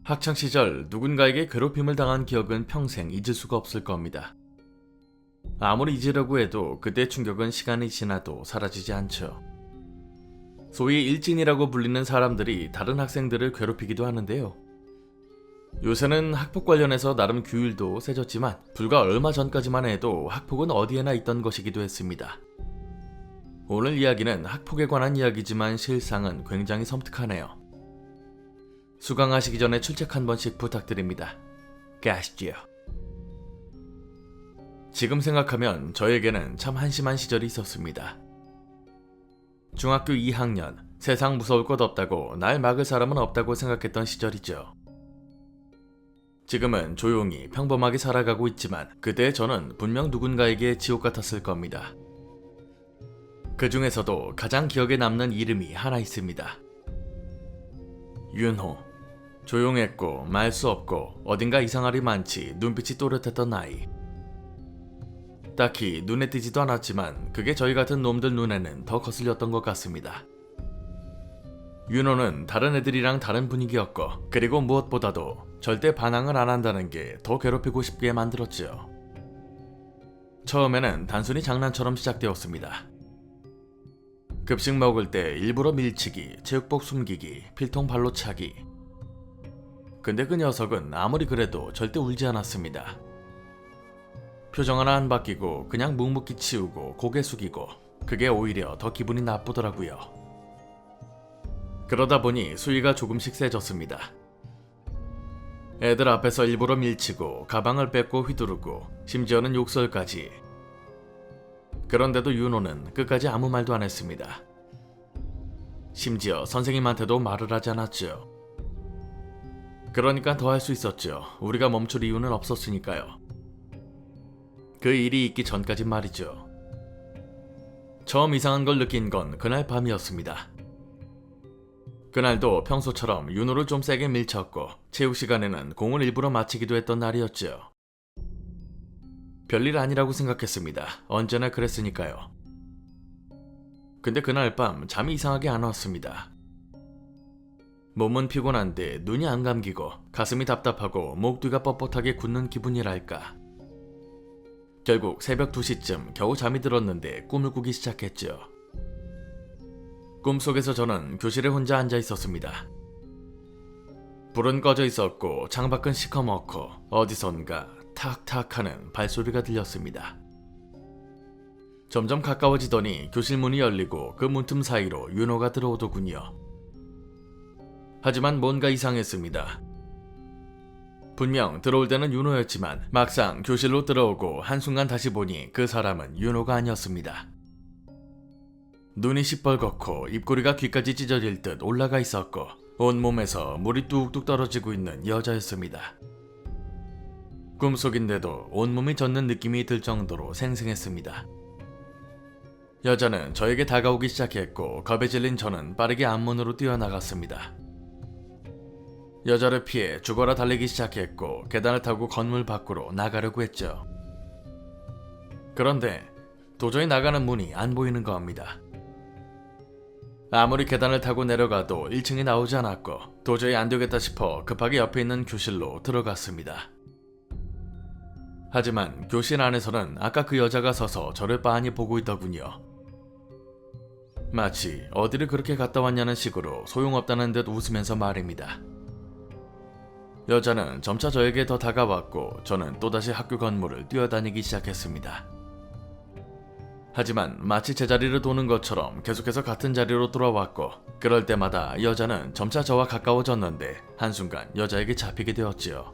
학창시절 누군가에게 괴롭힘을 당한 기억은 평생 잊을 수가 없을 겁니다. 아무리 잊으려고 해도 그때 충격은 시간이 지나도 사라지지 않죠. 소위 일진이라고 불리는 사람들이 다른 학생들을 괴롭히기도 하는데요. 요새는 학폭 관련해서 나름 규율도 세졌지만 불과 얼마 전까지만 해도 학폭은 어디에나 있던 것이기도 했습니다. 오늘 이야기는 학폭에 관한 이야기지만 실상은 굉장히 섬뜩하네요. 수강하시기 전에 출첵 한 번씩 부탁드립니다. 가시지요. 지금 생각하면 저에게는 참 한심한 시절이 있었습니다. 중학교 2학년, 세상 무서울 것 없다고 날 막을 사람은 없다고 생각했던 시절이죠. 지금은 조용히 평범하게 살아가고 있지만 그때 저는 분명 누군가에게 지옥 같았을 겁니다. 그 중에서도 가장 기억에 남는 이름이 하나 있습니다. 윤호. 조용했고 말 수 없고 어딘가 이상하리 많지 눈빛이 또렷했던 아이. 딱히 눈에 띄지도 않았지만 그게 저희 같은 놈들 눈에는 더 거슬렸던 것 같습니다. 윤호는 다른 애들이랑 다른 분위기였고 그리고 무엇보다도 절대 반항을 안 한다는 게 더 괴롭히고 싶게 만들었죠. 처음에는 단순히 장난처럼 시작되었습니다. 급식 먹을 때 일부러 밀치기, 체육복 숨기기, 필통 발로 차기. 근데 그 녀석은 아무리 그래도 절대 울지 않았습니다. 표정 하나 안 바뀌고 그냥 묵묵히 치우고 고개 숙이고 그게 오히려 더 기분이 나쁘더라고요. 그러다 보니 수위가 조금씩 세졌습니다. 애들 앞에서 일부러 밀치고 가방을 뺏고 휘두르고 심지어는 욕설까지. 그런데도 윤호는 끝까지 아무 말도 안 했습니다. 심지어 선생님한테도 말을 하지 않았죠. 그러니까 더 할 수 있었죠. 우리가 멈출 이유는 없었으니까요. 그 일이 있기 전까지 말이죠. 처음 이상한 걸 느낀 건 그날 밤이었습니다. 그날도 평소처럼 윤호를 좀 세게 밀쳤고 체육 시간에는 공을 일부러 맞히기도 했던 날이었죠. 별일 아니라고 생각했습니다. 언제나 그랬으니까요. 근데 그날 밤 잠이 이상하게 안 왔습니다. 몸은 피곤한데 눈이 안 감기고 가슴이 답답하고 목 뒤가 뻣뻣하게 굳는 기분이랄까. 결국 새벽 2시쯤 겨우 잠이 들었는데 꿈을 꾸기 시작했죠. 꿈속에서 저는 교실에 혼자 앉아 있었습니다. 불은 꺼져 있었고 창밖은 시커멓고 어디선가 탁탁 하는 발소리가 들렸습니다. 점점 가까워지더니 교실 문이 열리고 그 문틈 사이로 윤호가 들어오더군요. 하지만 뭔가 이상했습니다. 분명 들어올 때는 윤호였지만 막상 교실로 들어오고 한순간 다시 보니 그 사람은 윤호가 아니었습니다. 눈이 시뻘겋고 입꼬리가 귀까지 찢어질 듯 올라가 있었고 온몸에서 물이 뚝뚝 떨어지고 있는 여자였습니다. 꿈속인데도 온몸이 젖는 느낌이 들 정도로 생생했습니다. 여자는 저에게 다가오기 시작했고 겁에 질린 저는 빠르게 앞문으로 뛰어나갔습니다. 여자를 피해 죽어라 달리기 시작했고 계단을 타고 건물 밖으로 나가려고 했죠. 그런데 도저히 나가는 문이 안 보이는 겁니다. 아무리 계단을 타고 내려가도 1층이 나오지 않았고 도저히 안 되겠다 싶어 급하게 옆에 있는 교실로 들어갔습니다. 하지만 교실 안에서는 아까 그 여자가 서서 저를 빤히 보고 있더군요. 마치 어디를 그렇게 갔다 왔냐는 식으로 소용없다는 듯 웃으면서 말입니다. 여자는 점차 저에게 더 다가왔고 저는 또다시 학교 건물을 뛰어다니기 시작했습니다. 하지만 마치 제자리를 도는 것처럼 계속해서 같은 자리로 돌아왔고 그럴 때마다 여자는 점차 저와 가까워졌는데 한순간 여자에게 잡히게 되었지요.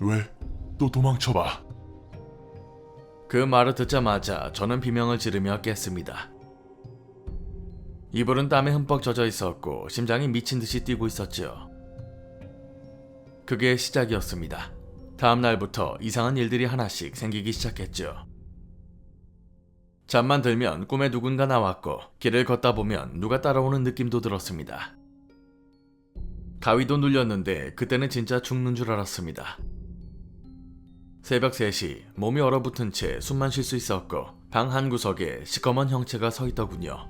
왜? 또 도망쳐봐. 그 말을 듣자마자 저는 비명을 지르며 깼습니다. 이불은 땀에 흠뻑 젖어 있었고 심장이 미친 듯이 뛰고 있었죠. 그게 시작이었습니다. 다음 날부터 이상한 일들이 하나씩 생기기 시작했죠. 잠만 들면 꿈에 누군가 나왔고 길을 걷다 보면 누가 따라오는 느낌도 들었습니다. 가위도 눌렸는데 그때는 진짜 죽는 줄 알았습니다. 새벽 3시 몸이 얼어붙은 채 숨만 쉴 수 있었고 방 한 구석에 시커먼 형체가 서 있더군요.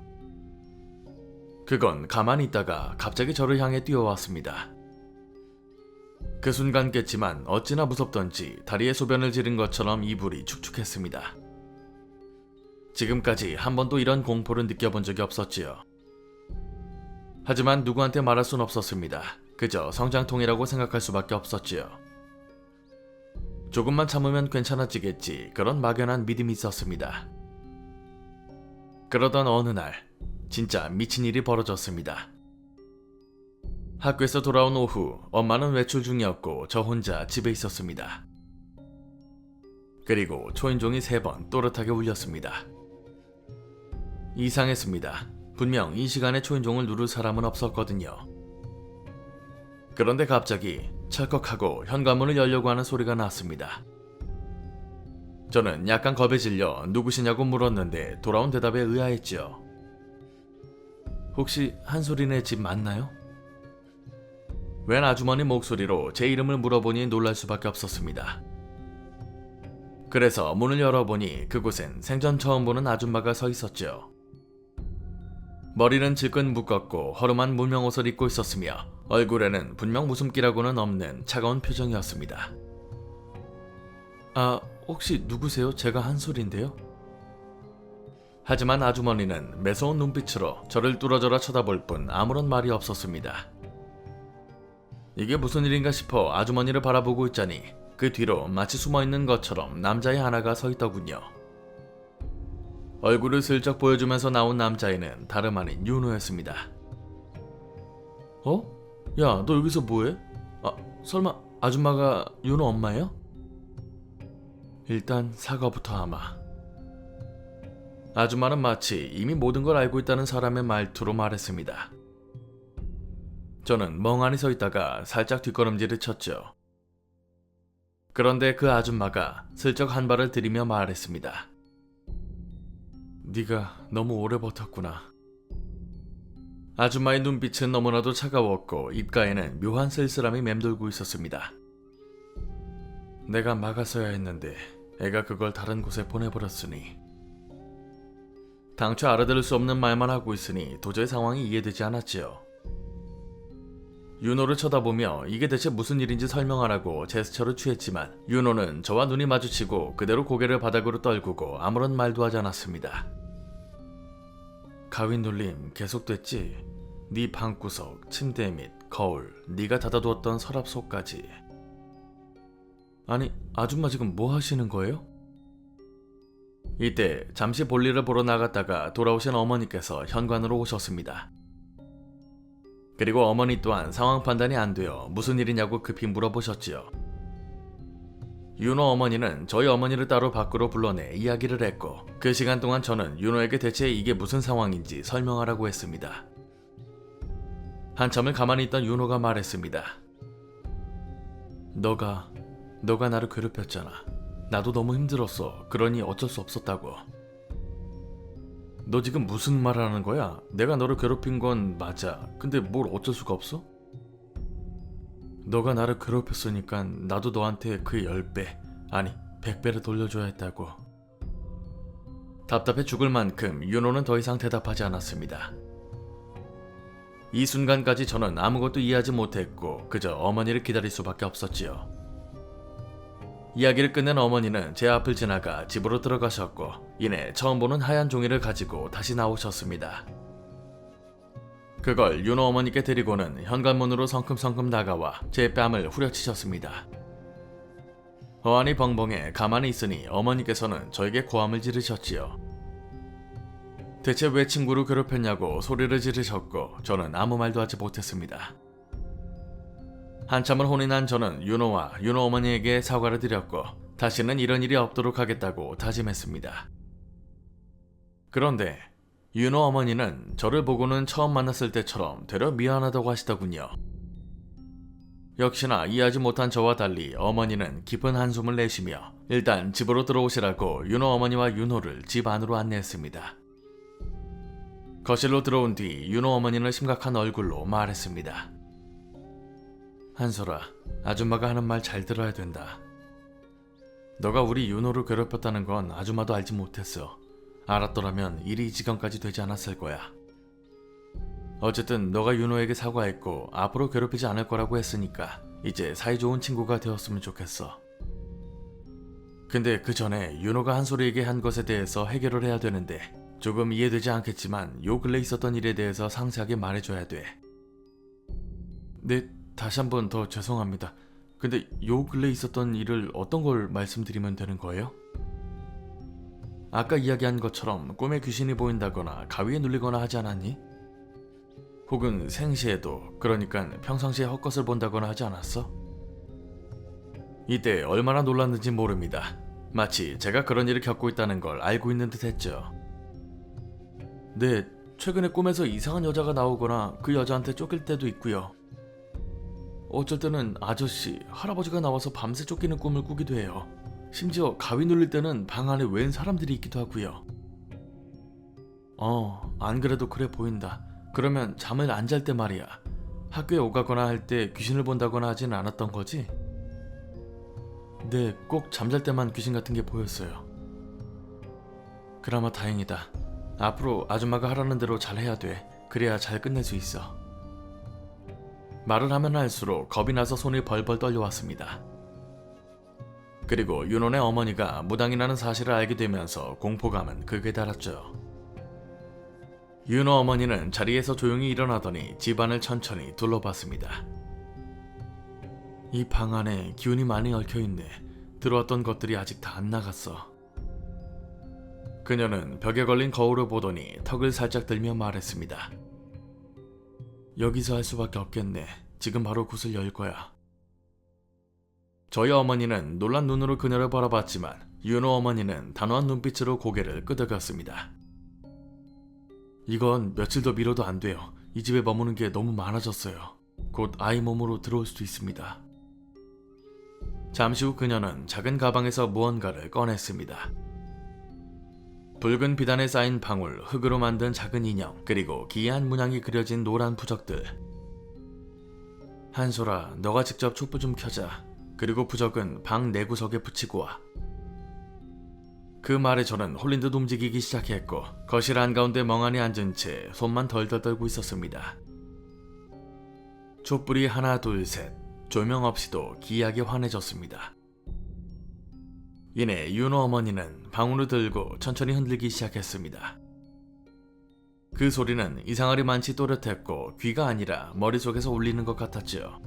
그건 가만히 있다가 갑자기 저를 향해 뛰어왔습니다. 그 순간 깼지만 어찌나 무섭던지 다리에 소변을 지른 것처럼 이불이 축축했습니다. 지금까지 한 번도 이런 공포를 느껴본 적이 없었지요. 하지만 누구한테 말할 순 없었습니다. 그저 성장통이라고 생각할 수밖에 없었지요. 조금만 참으면 괜찮아지겠지, 그런 막연한 믿음이 있었습니다. 그러던 어느 날 진짜 미친 일이 벌어졌습니다. 학교에서 돌아온 오후 엄마는 외출 중이었고 저 혼자 집에 있었습니다. 그리고 초인종이 3번 또렷하게 울렸습니다. 이상했습니다. 분명 이 시간에 초인종을 누를 사람은 없었거든요. 그런데 갑자기 찰컥하고 현관문을 열려고 하는 소리가 났습니다. 저는 약간 겁에 질려 누구시냐고 물었는데 돌아온 대답에 의아했지요. 혹시 한솔이네 집 맞나요? 웬 아주머니 목소리로 제 이름을 물어보니 놀랄 수밖에 없었습니다. 그래서 문을 열어보니 그곳엔 생전 처음 보는 아줌마가 서 있었죠. 머리는 질끈 묶었고 허름한 무명옷을 입고 있었으며 얼굴에는 분명 웃음기라고는 없는 차가운 표정이었습니다. 아, 혹시 누구세요? 제가 한솔인데요. 하지만 아주머니는 매서운 눈빛으로 저를 뚫어져라 쳐다볼 뿐 아무런 말이 없었습니다. 이게 무슨 일인가 싶어 아주머니를 바라보고 있자니 그 뒤로 마치 숨어있는 것처럼 남자의 하나가 서 있더군요. 얼굴을 슬쩍 보여주면서 나온 남자애는 다름 아닌 윤호였습니다. 어? 야, 너 여기서 뭐해? 아, 설마 아줌마가 윤호 엄마예요? 일단 사과부터 하마. 아줌마는 마치 이미 모든 걸 알고 있다는 사람의 말투로 말했습니다. 저는 멍하니 서 있다가 살짝 뒷걸음질을 쳤죠. 그런데 그 아줌마가 슬쩍 한 발을 들이며 말했습니다. 네가 너무 오래 버텼구나. 아줌마의 눈빛은 너무나도 차가웠고 입가에는 묘한 쓸쓸함이 맴돌고 있었습니다. 내가 막았어야 했는데 애가 그걸 다른 곳에 보내버렸으니. 당초 알아들을 수 없는 말만 하고 있으니 도저히 상황이 이해되지 않았지요. 윤호를 쳐다보며 이게 대체 무슨 일인지 설명하라고 제스처를 취했지만 윤호는 저와 눈이 마주치고 그대로 고개를 바닥으로 떨구고 아무런 말도 하지 않았습니다. 가위 눌림 계속됐지? 네 방구석, 침대 및 거울, 네가 닫아두었던 서랍 속까지. 아니, 아줌마 지금 뭐 하시는 거예요? 이때 잠시 볼일을 보러 나갔다가 돌아오신 어머니께서 현관으로 오셨습니다. 그리고 어머니 또한 상황 판단이 안 되어 무슨 일이냐고 급히 물어보셨지요. 윤호 어머니는 저희 어머니를 따로 밖으로 불러내 이야기를 했고 그 시간 동안 저는 윤호에게 대체 이게 무슨 상황인지 설명하라고 했습니다. 한참을 가만히 있던 윤호가 말했습니다. 너가 나를 괴롭혔잖아. 나도 너무 힘들었어. 그러니 어쩔 수 없었다고. 너 지금 무슨 말 하는 거야? 내가 너를 괴롭힌 건 맞아. 근데 뭘 어쩔 수가 없어? 너가 나를 괴롭혔으니까 나도 너한테 그 10배, 아니 100배를 돌려줘야 했다고. 답답해 죽을 만큼 윤호는 더 이상 대답하지 않았습니다. 이 순간까지 저는 아무것도 이해하지 못했고 그저 어머니를 기다릴 수밖에 없었지요. 이야기를 끝낸 어머니는 제 앞을 지나가 집으로 들어가셨고 이내 처음 보는 하얀 종이를 가지고 다시 나오셨습니다. 그걸 윤호 어머니께 드리고는 현관문으로 성큼성큼 다가와 제 뺨을 후려치셨습니다. 어안이 벙벙해 가만히 있으니 어머니께서는 저에게 고함을 지르셨지요. 대체 왜 친구를 괴롭혔냐고 소리를 지르셨고 저는 아무 말도 하지 못했습니다. 한참을 혼이 난 저는 윤호와 윤호 어머니에게 사과를 드렸고 다시는 이런 일이 없도록 하겠다고 다짐했습니다. 그런데 윤호 어머니는 저를 보고는 처음 만났을 때처럼 되려 미안하다고 하시더군요. 역시나 이해하지 못한 저와 달리 어머니는 깊은 한숨을 내쉬며 일단 집으로 들어오시라고 윤호 어머니와 윤호를 집 안으로 안내했습니다. 거실로 들어온 뒤 윤호 어머니는 심각한 얼굴로 말했습니다. 한솔아, 아줌마가 하는 말 잘 들어야 된다. 너가 우리 윤호를 괴롭혔다는 건 아줌마도 알지 못했어. 알았더라면 일이 이 지경까지 되지 않았을 거야. 어쨌든 너가 윤호에게 사과했고 앞으로 괴롭히지 않을 거라고 했으니까 이제 사이좋은 친구가 되었으면 좋겠어. 근데 그 전에 윤호가 한솔이에게 한 것에 대해서 해결을 해야 되는데 조금 이해되지 않겠지만 요 근래 있었던 일에 대해서 상세하게 말해줘야 돼. 네, 다시 한번 더 죄송합니다. 근데 요 근래 있었던 일을 어떤 걸 말씀드리면 되는 거예요? 아까 이야기한 것처럼 꿈에 귀신이 보인다거나 가위에 눌리거나 하지 않았니? 혹은 생시에도, 그러니까 평상시에 헛것을 본다거나 하지 않았어? 이때 얼마나 놀랐는지 모릅니다. 마치 제가 그런 일을 겪고 있다는 걸 알고 있는 듯 했죠. 네, 최근에 꿈에서 이상한 여자가 나오거나 그 여자한테 쫓길 때도 있고요. 어쩔 때는 아저씨, 할아버지가 나와서 밤새 쫓기는 꿈을 꾸기도 해요. 심지어 가위 눌릴 때는 방 안에 웬 사람들이 있기도 하고요. 안 그래도 그래 보인다. 그러면 잠을 안 잘 때 말이야. 학교에 오가거나 할 때 귀신을 본다거나 하진 않았던 거지? 네, 꼭 잠잘 때만 귀신 같은 게 보였어요. 그나마 다행이다. 앞으로 아줌마가 하라는 대로 잘 해야 돼. 그래야 잘 끝낼 수 있어. 말을 하면 할수록 겁이 나서 손이 벌벌 떨려왔습니다. 그리고 윤원의 어머니가 무당이라는 사실을 알게 되면서 공포감은 극에 달았죠. 윤호 어머니는 자리에서 조용히 일어나더니 집안을 천천히 둘러봤습니다. 이 방 안에 기운이 많이 얽혀있네. 들어왔던 것들이 아직 다 안 나갔어. 그녀는 벽에 걸린 거울을 보더니 턱을 살짝 들며 말했습니다. 여기서 할 수밖에 없겠네. 지금 바로 굿을 열 거야. 저희 어머니는 놀란 눈으로 그녀를 바라봤지만 윤호 어머니는 단호한 눈빛으로 고개를 끄덕였습니다. 이건 며칠 더 미뤄도 안 돼요. 이 집에 머무는 게 너무 많아졌어요. 곧 아이 몸으로 들어올 수도 있습니다. 잠시 후 그녀는 작은 가방에서 무언가를 꺼냈습니다. 붉은 비단에 쌓인 방울, 흙으로 만든 작은 인형, 그리고 기이한 문양이 그려진 노란 부적들. 한솔아, 너가 직접 촛불 좀 켜자. 그리고 부적은 방 내구석에 붙이고 와. 그 말에 저는 홀린 듯 움직이기 시작했고 거실 한가운데 멍하니 앉은 채 손만 덜덜 떨고 있었습니다. 촛불이 하나 둘 셋, 조명 없이도 기이하게 환해졌습니다. 이내 윤호 어머니는 방울을 들고 천천히 흔들기 시작했습니다. 그 소리는 이상하리 많지 또렷했고 귀가 아니라 머릿속에서 울리는 것 같았죠.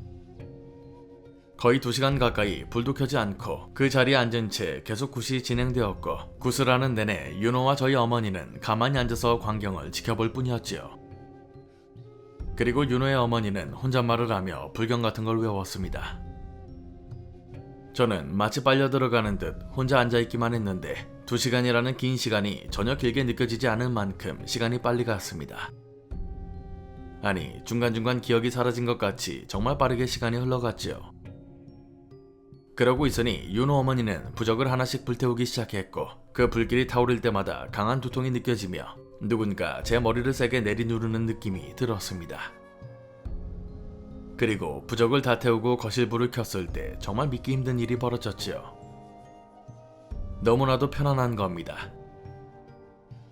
거의 2시간 가까이 불도 켜지 않고 그 자리에 앉은 채 계속 굿이 진행되었고 굿을 하는 내내 윤호와 저희 어머니는 가만히 앉아서 광경을 지켜볼 뿐이었지요. 그리고 윤호의 어머니는 혼잣말을 하며 불경 같은 걸 외웠습니다. 저는 마치 빨려 들어가는 듯 혼자 앉아있기만 했는데 2시간이라는 긴 시간이 전혀 길게 느껴지지 않을 만큼 시간이 빨리 갔습니다. 아니, 중간중간 기억이 사라진 것 같이 정말 빠르게 시간이 흘러갔지요. 그러고 있으니 윤호 어머니는 부적을 하나씩 불태우기 시작했고 그 불길이 타오를 때마다 강한 두통이 느껴지며 누군가 제 머리를 세게 내리누르는 느낌이 들었습니다. 그리고 부적을 다 태우고 거실 불을 켰을 때 정말 믿기 힘든 일이 벌어졌지요. 너무나도 편안한 겁니다.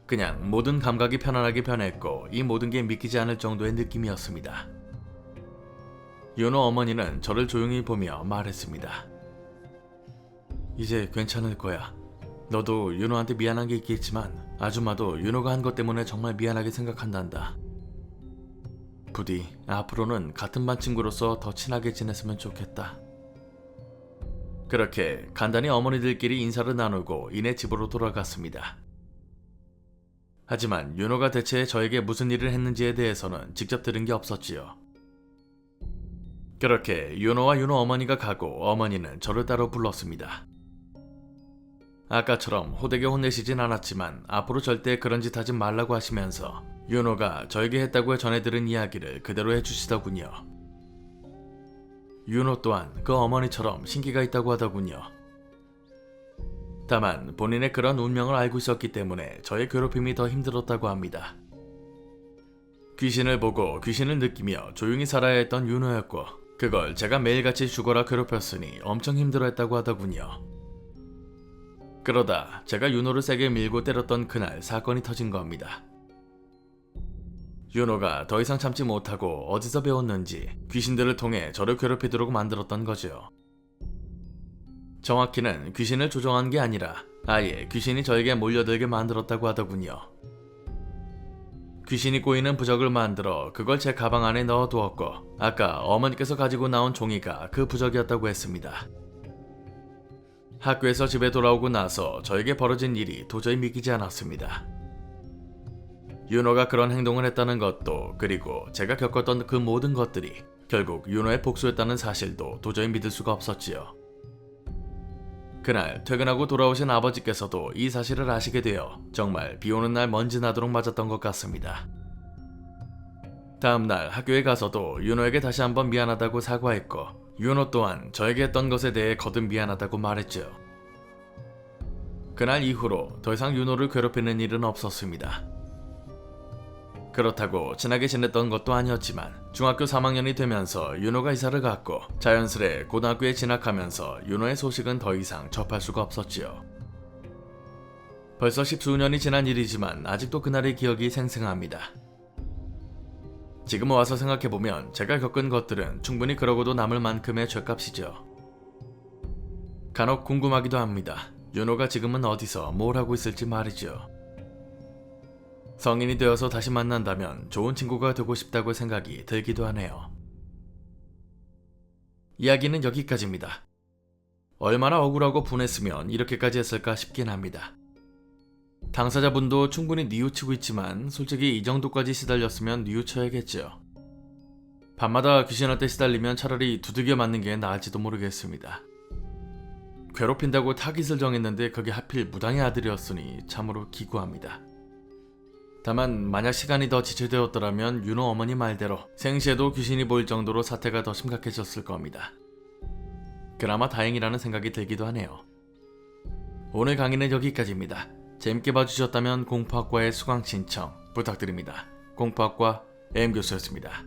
그냥 모든 감각이 편안하게 변했고 이 모든 게 믿기지 않을 정도의 느낌이었습니다. 윤호 어머니는 저를 조용히 보며 말했습니다. 이제 괜찮을 거야. 너도 윤호한테 미안한 게 있겠지만 아줌마도 윤호가 한 것 때문에 정말 미안하게 생각한단다. 부디 앞으로는 같은 반 친구로서 더 친하게 지냈으면 좋겠다. 그렇게 간단히 어머니들끼리 인사를 나누고 이내 집으로 돌아갔습니다. 하지만 윤호가 대체 저에게 무슨 일을 했는지에 대해서는 직접 들은 게 없었지요. 그렇게 윤호와 윤호 어머니가 가고 어머니는 저를 따로 불렀습니다. 아까처럼 호되게 혼내시진 않았지만 앞으로 절대 그런 짓 하지 말라고 하시면서 윤호가 저에게 했다고 전해들은 이야기를 그대로 해주시더군요. 윤호 또한 그 어머니처럼 신기가 있다고 하더군요. 다만 본인의 그런 운명을 알고 있었기 때문에 저의 괴롭힘이 더 힘들었다고 합니다. 귀신을 보고 귀신을 느끼며 조용히 살아야 했던 윤호였고 그걸 제가 매일같이 죽어라 괴롭혔으니 엄청 힘들어했다고 하더군요. 그러다 제가 윤호를 세게 밀고 때렸던 그날 사건이 터진 겁니다. 윤호가 더 이상 참지 못하고 어디서 배웠는지 귀신들을 통해 저를 괴롭히도록 만들었던 거죠. 정확히는 귀신을 조종한 게 아니라 아예 귀신이 저에게 몰려들게 만들었다고 하더군요. 귀신이 꼬이는 부적을 만들어 그걸 제 가방 안에 넣어두었고 아까 어머니께서 가지고 나온 종이가 그 부적이었다고 했습니다. 학교에서 집에 돌아오고 나서 저에게 벌어진 일이 도저히 믿기지 않았습니다. 윤호가 그런 행동을 했다는 것도 그리고 제가 겪었던 그 모든 것들이 결국 윤호의 복수였다는 사실도 도저히 믿을 수가 없었지요. 그날 퇴근하고 돌아오신 아버지께서도 이 사실을 아시게 되어 정말 비오는 날 먼지 나도록 맞았던 것 같습니다. 다음날 학교에 가서도 윤호에게 다시 한번 미안하다고 사과했고 윤호 또한 저에게 했던 것에 대해 거듭 미안하다고 말했죠. 그날 이후로 더 이상 윤호를 괴롭히는 일은 없었습니다. 그렇다고 친하게 지냈던 것도 아니었지만 중학교 3학년이 되면서 윤호가 이사를 갔고 자연스레 고등학교에 진학하면서 윤호의 소식은 더 이상 접할 수가 없었지요. 벌써 십수년이 지난 일이지만 아직도 그날의 기억이 생생합니다. 지금 와서 생각해보면 제가 겪은 것들은 충분히 그러고도 남을 만큼의 죗값이죠. 간혹 궁금하기도 합니다. 윤호가 지금은 어디서 뭘 하고 있을지 말이죠. 성인이 되어서 다시 만난다면 좋은 친구가 되고 싶다고 생각이 들기도 하네요. 이야기는 여기까지입니다. 얼마나 억울하고 분했으면 이렇게까지 했을까 싶긴 합니다. 당사자분도 충분히 뉘우치고 있지만 솔직히 이 정도까지 시달렸으면 뉘우쳐야겠죠. 밤마다 귀신한테 시달리면 차라리 두들겨 맞는 게 나을지도 모르겠습니다. 괴롭힌다고 타깃을 정했는데 그게 하필 무당의 아들이었으니 참으로 기구합니다. 다만 만약 시간이 더 지체되었더라면 윤호 어머니 말대로 생시에도 귀신이 보일 정도로 사태가 더 심각해졌을 겁니다. 그나마 다행이라는 생각이 들기도 하네요. 오늘 강의는 여기까지입니다. 재밌게 봐주셨다면 공포학과의 수강 신청 부탁드립니다. 공포학과 M교수였습니다.